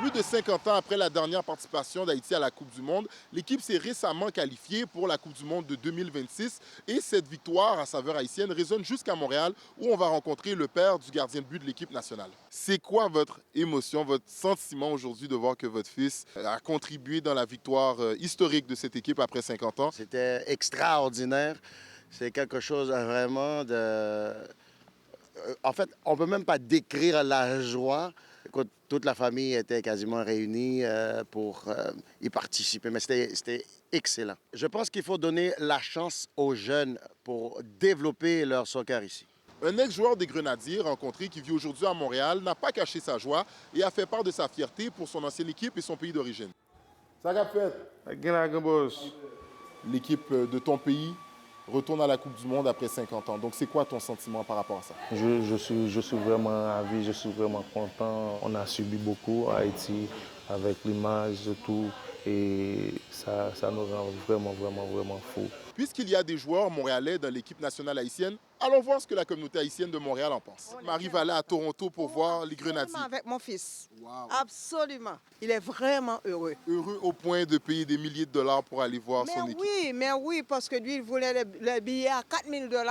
Plus de 50 ans après la dernière participation d'Haïti à la Coupe du Monde, l'équipe s'est récemment qualifiée pour la Coupe du Monde de 2026 et cette victoire à saveur haïtienne résonne jusqu'à Montréal où on va rencontrer le père du gardien de but de l'équipe nationale. C'est quoi votre émotion, votre sentiment aujourd'hui de voir que votre fils a contribué dans la victoire historique de cette équipe après 50 ans? C'était extraordinaire. C'est quelque chose vraiment de... En fait, on ne peut même pas décrire la joie. Écoute, toute la famille était quasiment réunie pour y participer, mais c'était excellent. Je pense qu'il faut donner la chance aux jeunes pour développer leur soccer ici. Un ex-joueur des Grenadiers rencontré qui vit aujourd'hui à Montréal n'a pas caché sa joie et a fait part de sa fierté pour son ancienne équipe et son pays d'origine. Ça a fait. L'équipe de ton pays retourne à la Coupe du Monde après 50 ans. Donc c'est quoi ton sentiment par rapport à ça? Je suis vraiment ravi, je suis vraiment content. On a subi beaucoup à Haïti avec l'image et tout. Et ça nous rend vraiment fous. Puisqu'il y a des joueurs montréalais dans l'équipe nationale haïtienne, allons voir ce que la communauté haïtienne de Montréal en pense. Marie va aller à Toronto pour voir les Grenadiers. Avec mon fils. Wow. Absolument. Il est vraiment heureux. Heureux au point de payer des milliers de dollars pour aller voir son équipe. Mais oui, parce que lui, il voulait le billet à 4 000 $,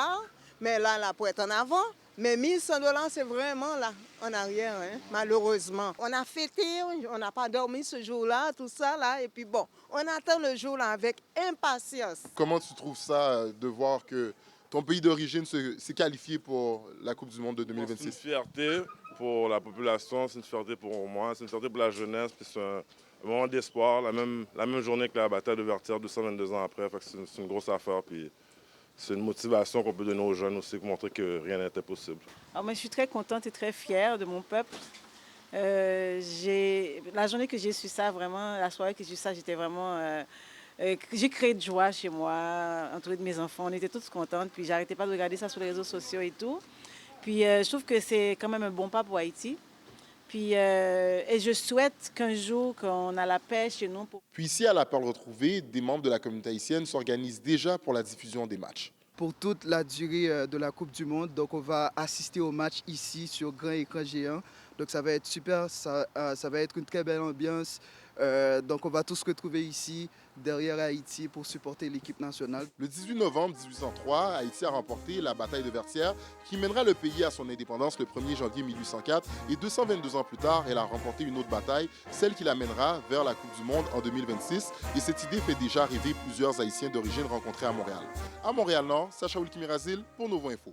mais là, pour être en avant. Mais 1 100 $, c'est vraiment là, en arrière, hein, malheureusement. On a fêté, on n'a pas dormi ce jour-là, tout ça, là, et puis bon, on attend le jour-là avec impatience. Comment tu trouves ça de voir que ton pays d'origine s'est qualifié pour la Coupe du Monde de 2026? C'est une fierté pour la population, c'est une fierté pour moi, c'est une fierté pour la jeunesse, puis c'est un moment d'espoir, la même journée que la bataille de Vertières, 222 ans après, fait que c'est une grosse affaire, puis c'est une motivation qu'on peut donner aux jeunes aussi pour montrer que rien n'était possible. Alors moi, je suis très contente et très fière de mon peuple. La journée que j'ai su ça, vraiment, la soirée que j'ai su ça, j'étais vraiment... j'ai créé de joie chez moi, entourée de mes enfants. On était toutes contentes. Puis j'arrêtais pas de regarder ça sur les réseaux sociaux et tout. Puis je trouve que c'est quand même un bon pas pour Haïti. Puis, et je souhaite qu'un jour, qu'on a la paix chez nous. Puis ici, à la Perle Retrouvée, des membres de la communauté haïtienne s'organisent déjà pour la diffusion des matchs. Pour toute la durée de la Coupe du Monde, donc on va assister au match ici sur grand écran géant. Donc ça va être super, ça va être une très belle ambiance. Donc on va tous se retrouver ici, derrière Haïti, pour supporter l'équipe nationale. Le 18 novembre 1803, Haïti a remporté la bataille de Vertières qui mènera le pays à son indépendance le 1er janvier 1804. Et 222 ans plus tard, elle a remporté une autre bataille, celle qui l'amènera vers la Coupe du Monde en 2026. Et cette idée fait déjà rêver plusieurs Haïtiens d'origine rencontrés à Montréal. À Montréal-Nord, Sacha Oulkimirazil pour Novo Info.